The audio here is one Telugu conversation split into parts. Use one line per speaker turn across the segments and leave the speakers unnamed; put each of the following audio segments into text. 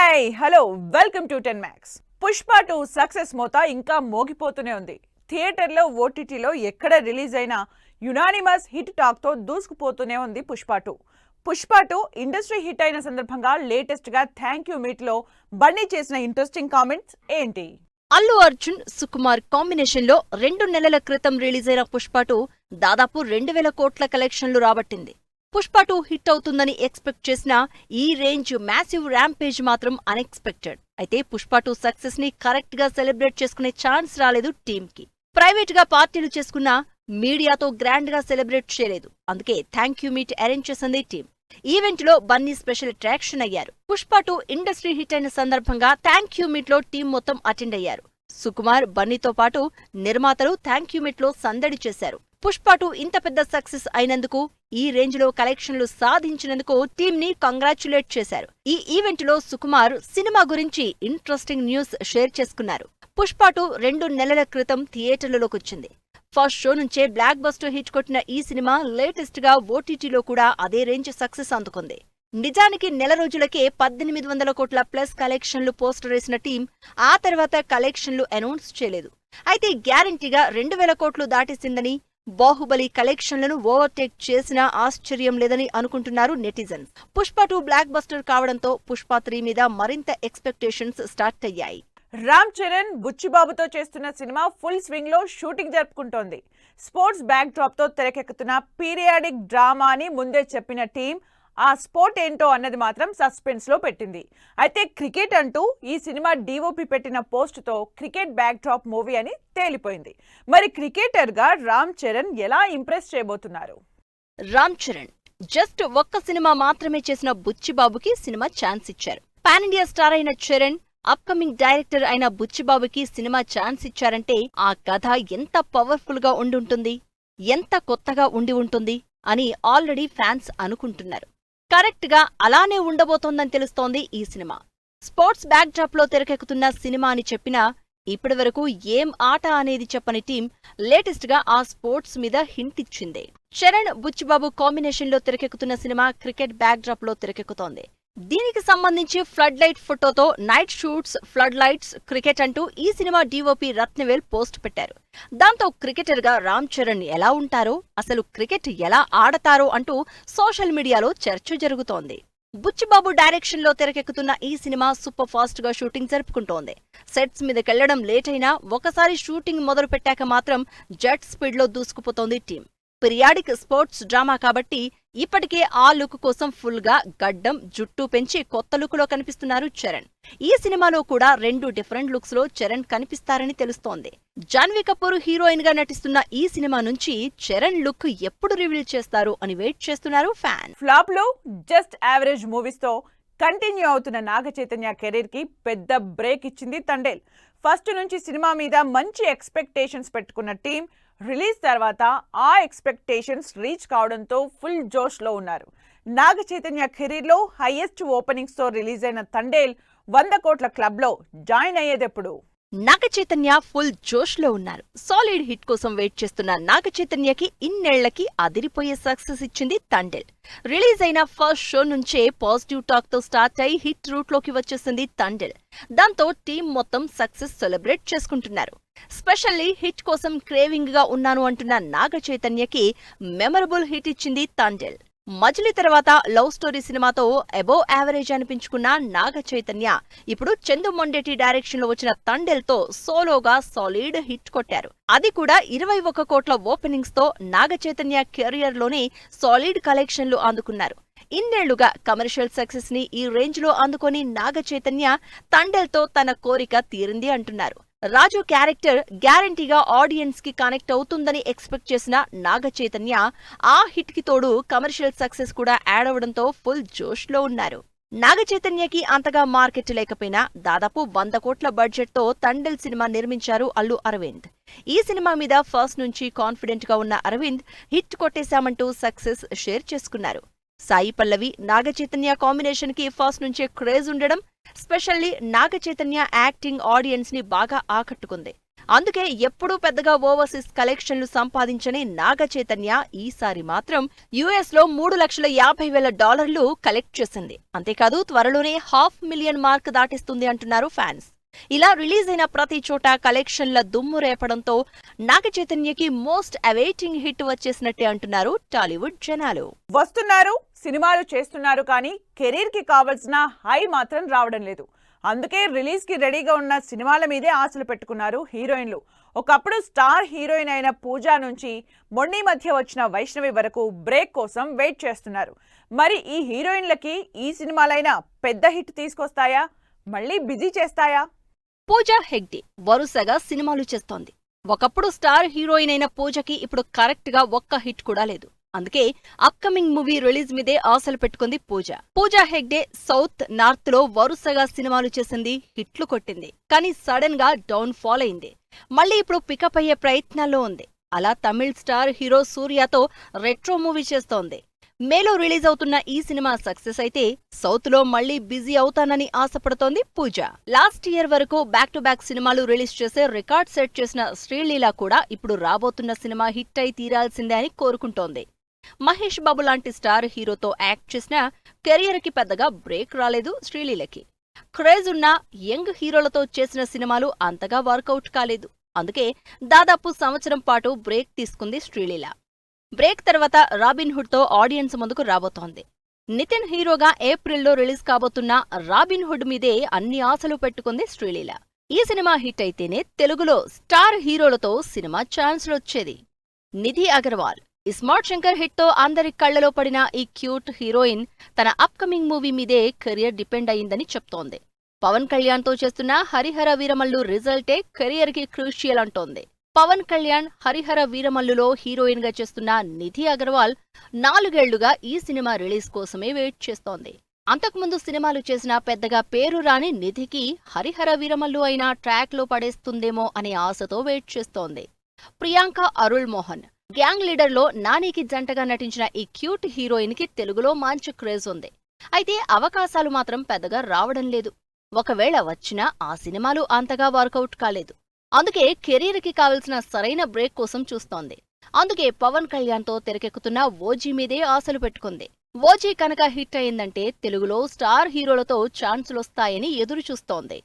Hi hello welcome to 10 max. Pushpa 2 success మోత ఇంకా మోగిపోతూనే ఉంది. థియేటర్లో ఓటీటీలో ఎక్కడ రిలీజ్ అయినా యునానిమస్ హిట్ టాక్ తో దూసుకుపోతూనే ఉంది పుష్ప 2. పుష్ప 2 ఇండస్ట్రీ హిట్ అయిన సందర్భంగా లేటెస్ట్ గా థ్యాంక్ యూ మీట్ లో బన్నీ చేసిన ఇంట్రెస్టింగ్ కామెంట్స్ ఏంటి?
అల్లు అర్జున్, సుకుమార్ కాంబినేషన్ లో 2 నెలల క్రితం రిలీజ్ అయిన పుష్ప 2 దాదాపు 2000 కోట్ల కలెక్షన్లు రాబట్టింది. పుష్ప 2 హిట్ అవుతుందని ఎక్స్పెక్ట్ చేసిన ఈ రేంజ్ మ్యాసివ్ ర్యాంపేజ్ మాత్రం అన్ఎక్స్పెక్టెడ్. అయితే పుష్ప 2 సక్సెస్ ని కరెక్ట్ గా సెలబ్రేట్ చేసుకునే ఛాన్స్ రాలేదు టీమ్ కి. ప్రైవేట్ గా పార్టీలు చేసుకున్నా మీడియాతో గ్రాండ్ గా సెలబ్రేట్ చేయలేదు. అందుకే థ్యాంక్ యూ మీట్ అరేంజ్ చేసింది టీమ్. ఈవెంట్ లో బన్నీ స్పెషల్ అట్రాక్షన్ అయ్యారు. పుష్ప 2 ఇండస్ట్రీ హిట్ అయిన సందర్భంగా థ్యాంక్ యూ మీట్ లో టీం మొత్తం అటెండ్ అయ్యారు. సుకుమార్, బన్నీతో పాటు నిర్మాతలు థ్యాంక్ యూ మీట్ లో సందడి చేశారు. పుష్ప 2 ఇంత పెద్ద సక్సెస్ అయినందుకు, ఈ రేంజ్ లో కలెక్షన్లు సాధించినందుకు టీమ్ ని కంగ్రాచ్యులేట్ చేశారు. ఈ ఈవెంట్ లో సుకుమార్ సినిమా గురించి ఇంట్రెస్టింగ్ న్యూస్ షేర్ చేసుకున్నారు. పుష్ప 2 2 నెలల క్రితం థియేటర్లలోకొచ్చింది. ఫస్ట్ షో నుంచే బ్లాక్ బస్టర్ హిట్ కొట్టిన ఈ సినిమా లేటెస్ట్ గా ఓటీటీలో కూడా అదే రేంజ్ సక్సెస్ అందుకుంది. నిజానికి నెల రోజులకే 1800 కోట్ల ప్లస్ కలెక్షన్లు పోస్టర్ వేసిన టీం ఆ తర్వాత కలెక్షన్లు అనౌన్స్ చేయలేదు. అయితే గ్యారంటీగా 2000 కోట్లు దాటేసిందని, బాహుబలి కలెక్షన్లను ఓవర్టేక్ చేసినా ఆశ్చర్యం లేదని అనుకుంటున్నారు నెటిజన్స్. పుష్ప 2 బ్లాక్ బస్టర్ కావడంతో పుష్ప 3 మీద మరింత ఎక్స్పెక్టేషన్స్ స్టార్ట్ అయ్యాయి.
రామ్ చరణ్ బుచ్చిబాబుతో చేస్తున్న సినిమా ఫుల్ స్వింగ్ లో షూటింగ్ జరుపుకుంటోంది. స్పోర్ట్స్ బ్యాక్ డ్రాప్ తో తెరకెక్కుతున్న పీరియాడిక్ డ్రామా అని ముందే చెప్పిన టీం ఆ స్పోర్ట్ ఏంటో అన్నది మాత్రం సస్పెన్స్ లో పెట్టింది. అయితే క్రికెట్ అంటూ ఈ సినిమా డిఓపి పెట్టిన పోస్ట్ తో క్రికెట్ బ్యాక్ డ్రాప్ మూవీ అని తేలిపోయింది. మరి క్రికెటర్ గా రామ్ చరణ్ ఎలా ఇంప్రెస్ చేయబోతున్నారు?
రామ్ చరణ్ జస్ట్ ఒక్క సినిమా మాత్రమే చేసిన బుచ్చిబాబుకి సినిమా ఛాన్స్ ఇచ్చారు. పాన్ ఇండియా స్టార్ అయిన చరణ్ అప్కమింగ్ డైరెక్టర్ అయిన బుచ్చిబాబుకి సినిమా ఛాన్స్ ఇచ్చారంటే ఆ కథ ఎంత పవర్ఫుల్ గా ఉండుంటుంది, ఎంత కొత్తగా ఉండి ఉంటుంది అని ఆల్రెడీ ఫ్యాన్స్ అనుకుంటున్నారు. కరెక్ట్ గా అలానే ఉండబోతోందని తెలుస్తోంది ఈ సినిమా. స్పోర్ట్స్ బ్యాక్ డ్రాప్ లో తెరకెక్కుతున్న సినిమా అని చెప్పినా ఇప్పటివరకు ఏం ఆట అనేది చెప్పని టీం లేటెస్ట్ గా ఆ స్పోర్ట్స్ మీద హింట్ ఇచ్చింది. చరణ్, బుచ్చిబాబు కాంబినేషన్ లో తెరకెక్కుతున్న సినిమా క్రికెట్ బ్యాక్ డ్రాప్ లో తెరకెక్కుతోంది. దీనికి సంబంధించి ఫ్లడ్ లైట్ ఫోటోతో night shoots, flood lights, cricket అంటూ ఈ సినిమా డిఓపి రత్నవేల్ పోస్ట్ పెట్టారు. దాంతో క్రికెటర్ గా రామ్ చరణ్ ఎలా ఉంటారో, అసలు క్రికెట్ ఎలా ఆడతారో అంటూ సోషల్ మీడియాలో చర్చ జరుగుతోంది. బుచ్చిబాబు డైరెక్షన్ లో తెరకెక్కుతున్న ఈ సినిమా సూపర్ ఫాస్ట్ గా షూటింగ్ జరుపుకుంటోంది. సెట్స్ మీదకెళ్లడం లేట్ అయినా ఒకసారి షూటింగ్ మొదలు పెట్టాక మాత్రం జెట్ స్పీడ్ లో దూసుకుపోతోంది టీం. పీరియాడిక్ స్పోర్ట్స్ డ్రామా కాబట్టి ఇప్పటికే ఆ లుక్ కోసం ఫుల్ గా గడ్డం, జుట్టు పెంచి కొత్త లుక్ లో కనిపిస్తున్నారు చరణ్. ఈ సినిమాలో కూడా 2 డిఫరెంట్ లుక్స్ లో చరణ్ కనిపిస్తారని తెలుస్తోంది. జాన్వీ కపూర్ హీరోయిన్ గా నటిస్తున్న ఈ సినిమా నుంచి చరణ్ లుక్ ఎప్పుడు రివీల్ చేస్తారు అని వెయిట్ చేస్తున్నారు ఫ్యాన్.
ఫ్లాప్ లో జస్ట్ యావరేజ్ మూవీస్ తో కంటిన్యూ అవుతున్న నాగ చైతన్య కెరీర్ కి పెద్ద బ్రేక్ ఇచ్చింది తండేల్. ఫస్ట్ నుంచి సినిమా మీద మంచి ఎక్స్పెక్టేషన్స్ పెట్టుకున్న టీం రిలీజ్ తర్వాత ఆ ఎక్స్పెక్టేషన్స్ రీచ్ కావడంతో ఫుల్ జోష్ లో ఉన్నారు. నాగ చైతన్య కెరీర్ లో హైయెస్ట్ ఓపెనింగ్స్ తో రిలీజ్ అయిన తండేల్ 100 కోట్ల క్లబ్ లో జాయిన్ అయ్యేదెప్పుడు?
నాగ చైతన్య ఫుల్ జోష్ లో ఉన్నారు. సాలిడ్ హిట్ కోసం వెయిట్ చేస్తున్న నాగ చైతన్యకి ఇన్నేళ్లకి అదిరిపోయే సక్సెస్ ఇచ్చింది తండేల్. రిలీజ్ అయిన ఫస్ట్ షో నుంచే పాజిటివ్ టాక్ తో స్టార్ట్ అయి హిట్ రూట్ లోకి వచ్చేసింది తండేల్. దాంతో టీం మొత్తం సక్సెస్ సెలబ్రేట్ చేసుకుంటున్నారు. స్పెషల్లీ హిట్ కోసం క్రేవింగ్ గా ఉన్నాను అంటున్న నాగ చైతన్యకి మెమరబుల్ హిట్ ఇచ్చింది తండేల్. మజిలీ తర్వాత లవ్ స్టోరీ సినిమాతో అబోవ్ యావరేజ్ అనిపించుకున్న నాగ చైతన్య ఇప్పుడు చందు మొండేటి డైరెక్షన్ లో వచ్చిన తండేల్ తో సోలోగా సాలిడ్ హిట్ కొట్టారు. అది కూడా 21 కోట్ల ఓపెనింగ్స్ తో నాగ చైతన్య కెరియర్ లోనే సాలిడ్ కలెక్షన్లు అందుకున్నారు. ఇన్నేళ్లుగా కమర్షియల్ సక్సెస్ ని ఈ రేంజ్ లో అందుకొని నాగ చైతన్య తండేల్ తో తన కోరిక తీరింది అంటున్నారు. రాజు క్యారెక్టర్ గ్యారంటీగా ఆడియన్స్ కి కనెక్ట్ అవుతుందని ఎక్స్పెక్ట్ చేసిన నాగ చైతన్య ఆ హిట్ కి తోడు కమర్షియల్ సక్సెస్ కూడా యాడ్ అవడంతో ఫుల్ జోష్ లో ఉన్నారు. నాగ చైతన్యకి అంతగా మార్కెట్ లేకపోయినా దాదాపు 100 కోట్ల బడ్జెట్ తో తండేల్ సినిమా నిర్మించారు అల్లు అరవింద్. ఈ సినిమా మీద ఫస్ట్ నుంచి కాన్ఫిడెంట్ గా ఉన్న అరవింద్ హిట్ కొట్టేశామంటూ సక్సెస్ షేర్ చేసుకున్నారు. సాయి పల్లవి, నాగ చైతన్య కాంబినేషన్ కి ఫస్ట్ నుంచే క్రేజ్ ఉండడం, specially Naga Chaitanya acting audience ని బాగా ఆకట్టుకుంది. అందుకే ఎప్పుడూ పెద్దగా ఓవర్సీస్ కలెక్షన్లు సంపాదించని నాగ చైతన్య ఈసారి మాత్రం యుఎస్ లో $3,50,000 కలెక్ట్ చేసింది. అంతేకాదు త్వరలోనే 500,000 మార్క్ దాటిస్తుంది అంటున్నారు ఫ్యాన్స్. ఇలా రిలీజ్ అయిన ప్రతి చోట కలెక్షన్ల దుమ్ము రేపడంతో నాగ చైతన్యకి మోస్ట్ అవైటింగ్ హిట్ వచ్చేసినట్టే అంటున్నారు టాలీవుడ్ జనాలు.
వస్తున్నారు, సినిమాలు చేస్తున్నారు, కానీ కెరీర్ కి కావాల్సిన హై మాత్రం రావడం లేదు. అందుకే రిలీజ్ కి రెడీగా ఉన్న సినిమాల మీదే ఆశలు పెట్టుకున్నారు హీరోయిన్లు. ఒకప్పుడు స్టార్ హీరోయిన్ అయిన పూజా నుంచి మొన్న మధ్య వచ్చిన వైష్ణవి వరకు బ్రేక్ కోసం వెయిట్ చేస్తున్నారు. మరి ఈ హీరోయిన్లకి ఈ సినిమాలైనా పెద్ద హిట్ తీసుకొస్తాయా, మళ్ళీ బిజీ చేస్తాయా?
పూజా హెగ్డే వరుసగా సినిమాలు చేస్తోంది. ఒకప్పుడు స్టార్ హీరోయిన్ అయిన పూజకి ఇప్పుడు కరెక్ట్ గా ఒక్క హిట్ కూడా లేదు. అందుకే అప్కమింగ్ మూవీ రిలీజ్ మీదే ఆశలు పెట్టుకుంది పూజ. పూజా హెగ్డే సౌత్, నార్త్ లో వరుసగా సినిమాలు చేసింది, హిట్లు కొట్టింది. కానీ సడన్ గా డౌన్ ఫాల్ అయింది. మళ్ళీ ఇప్పుడు పికప్ అయ్యే ప్రయత్నాల్లో ఉంది. అలా తమిళ్ స్టార్ హీరో సూర్యతో రెట్రో మూవీ చేస్తోంది. మేలో రిలీజ్ అవుతున్న ఈ సినిమా సక్సెస్ అయితే సౌత్ లో మళ్లీ బిజీ అవుతానని ఆశపడుతోంది పూజ. లాస్ట్ ఇయర్ వరకు బ్యాక్ టు బ్యాక్ సినిమాలు రిలీజ్ చేసే రికార్డ్ సెట్ చేసిన శ్రీలీల కూడా ఇప్పుడు రాబోతున్న సినిమా హిట్ అయి తీరాల్సిందే అని కోరుకుంటోంది. మహేష్ బాబు లాంటి స్టార్ హీరోతో యాక్ట్ చేసినా కెరియర్ కి పెద్దగా బ్రేక్ రాలేదు శ్రీలీలకి. క్రేజ్ ఉన్న యంగ్ హీరోలతో చేసిన సినిమాలు అంతగా వర్కౌట్ కాలేదు. అందుకే దాదాపు సంవత్సరం పాటు బ్రేక్ తీసుకుంది శ్రీలీల. బ్రేక్ తర్వాత రాబిన్ హుడ్ తో ఆడియన్స్ ముందుకు రాబోతోంది. నితిన్ హీరోగా ఏప్రిల్లో రిలీజ్ కాబోతున్న రాబిన్ హుడ్ మీదే అన్ని ఆశలు పెట్టుకుంది శ్రీలీల. ఈ సినిమా హిట్ అయితేనే తెలుగులో స్టార్ హీరోలతో సినిమా ఛాన్స్లొచ్చేది. నిధి అగర్వాల్, ఇస్మార్ట్ శంకర్ హిట్ తో అందరి కళ్లలో పడిన ఈ క్యూట్ హీరోయిన్ తన అప్కమింగ్ మూవీ మీదే కెరియర్ డిపెండ్ అయిందని చెప్తోంది. పవన్ కళ్యాణ్ తో చేస్తున్న హరిహర వీరమల్లు రిజల్టే కెరియర్ కి క్రూషియల్ అంటోంది. పవన్ కళ్యాణ్ హరిహర వీరమల్లులో హీరోయిన్ గా చేస్తున్న నిధి అగర్వాల్ 4 ఏళ్లుగా ఈ సినిమా రిలీజ్ కోసమే వెయిట్ చేస్తోంది. అంతకుముందు సినిమాలు చేసిన పెద్దగా పేరు రాని నిధికి హరిహర వీరమల్లు అయినా ట్రాక్ లో పడేస్తుందేమో అనే ఆశతో వెయిట్ చేస్తోంది. ప్రియాంక అరుళ్ మోహన్ గ్యాంగ్ లీడర్ లో నానికి జంటగా నటించిన ఈ క్యూట్ హీరోయిన్ కి తెలుగులో మంచి క్రేజ్ ఉంది. అయితే అవకాశాలు మాత్రం పెద్దగా రావడం లేదు. ఒకవేళ వచ్చినా ఆ సినిమాలు అంతగా వర్కౌట్ కాలేదు. అందుకే కెరీర్ కి కావలసిన సరైన బ్రేక్ కోసం చూస్తోంది. అందుకే పవన్ కళ్యాణ్ తో తెరకెక్కుతున్న ఓజీ మీదే ఆశలు పెట్టుకుంది. ఓజీ కనుక హిట్ అయిందంటే తెలుగులో స్టార్ హీరోలతో ఛాన్సులొస్తాయని ఎదురు చూస్తోంది.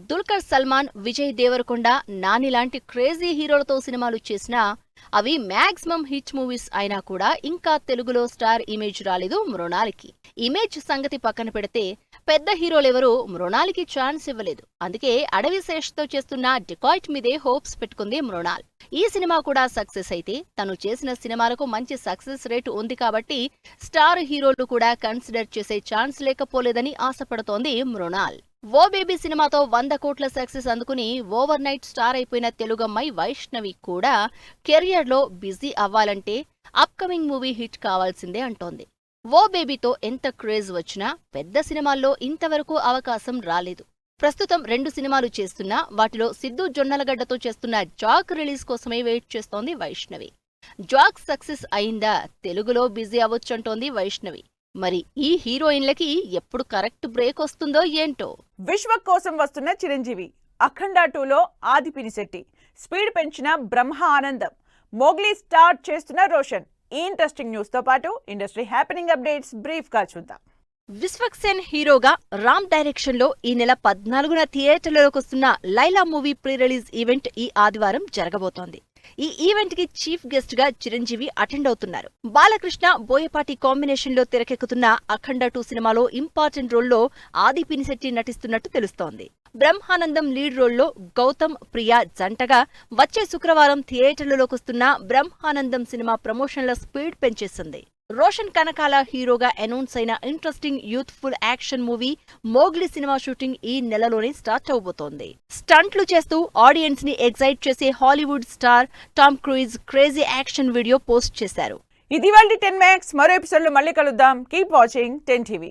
దుల్కర్ సల్మాన్, విజయ్ దేవరకొండ, నాని లాంటి క్రేజీ హీరోలతో సినిమాలు చేసినా అవి మ్యాక్సిమం హిట్ మూవీస్ అయినా కూడా ఇంకా తెలుగులో స్టార్ ఇమేజ్ రాలేదు మృణాలికి. ఇమేజ్ సంగతి పక్కన పెడితే పెద్ద హీరోలెవరూ మృణాలికి ఛాన్స్ ఇవ్వలేదు. అందుకే అడవి శేష్తో చేస్తున్న డికాయిట్ మీదే హోప్స్ పెట్టుకుంది మృణాల్. ఈ సినిమా కూడా సక్సెస్ అయితే తను చేసిన సినిమాలకు మంచి సక్సెస్ రేటు ఉంది కాబట్టి స్టార్ హీరోలు కూడా కన్సిడర్ చేసే ఛాన్స్ లేకపోలేదని ఆశపడుతోంది మృణాల్. ఓ బేబీ సినిమాతో 100 కోట్ల సక్సెస్ అందుకుని ఓవర్ నైట్ స్టార్ అయిపోయిన తెలుగమ్మాయి వైష్ణవి కూడా కెరియర్లో బిజీ అవ్వాలంటే అప్కమింగ్ మూవీ హిట్ కావాల్సిందే అంటోంది. ఓ బేబీతో ఎంత క్రేజ్ వచ్చినా పెద్ద సినిమాల్లో ఇంతవరకు అవకాశం రాలేదు. ప్రస్తుతం 2 సినిమాలు చేస్తున్నా వాటిలో సిద్ధు జొన్నలగడ్డతో చేస్తున్న జాక్ రిలీజ్ కోసమే వెయిట్ చేస్తోంది వైష్ణవి. జాక్ సక్సెస్ అయిందా తెలుగులో బిజీ అవ్వొచ్చంటోంది వైష్ణవి. మరి ఈ హీరోయిన్లకి ఎప్పుడు కరెక్ట్ బ్రేక్ వస్తుందో ఏంటో.
విశ్వ కోసం వస్తున్న చిరంజీవి, అఖండ 2లో ఆది పినిశెట్టి, స్పీడ్ పెంచిన బ్రహ్మ ఆనందం, మోగ్లీ స్టార్ట్ చేస్తున్న రోషన్. ఈ ఇంట్రెస్టింగ్ న్యూస్ తో పాటు ఇండస్ట్రీ హ్యాపెనింగ్ అప్డేట్స్ బ్రీఫ్ గా చూద్దాం.
విశ్వక్సేన్ హీరోగా రామ్ డైరెక్షన్ లో ఈ నెల 14న థియేటర్లలోకి వస్తున్న Laila movie pre release event ఈ ఆదివారం జరగబోతోంది. ఈ ఈవెంట్ కి చీఫ్ గెస్ట్ గా చిరంజీవి అటెండ్ అవుతున్నారు. బాలకృష్ణ, బోయపాటి కాంబినేషన్ లో తెరకెక్కుతున్న అఖండ 2 సినిమాలో ఇంపార్టెంట్ రోల్లో ఆది పినిశెట్టి నటిస్తున్నట్టు తెలుస్తోంది. బ్రహ్మానందం లీడ్ రోల్లో గౌతమ్, ప్రియా జంటగా వచ్చే శుక్రవారం థియేటర్లలోకి వస్తున్న బ్రహ్మానందం సినిమా ప్రమోషన్ల స్పీడ్ పెంచేసింది. రోషన్ కనకాల హీరోగా అనౌన్స్ అయిన interesting youthful action movie Mowgli cinema shooting ఈ నెలలోనే స్టార్ట్ అవబోతోంది. స్టంట్లు చేస్తూ ఆడియన్స్ ని ఎగ్జైట్ చేసే Hollywood star Tom cruise crazy action video post చేశారు.
ఇది వాళ్ళ 10 Max. మరో ఎపిసోడ్ లో మళ్ళీ కలుద్దాం. Keep watching 10 TV.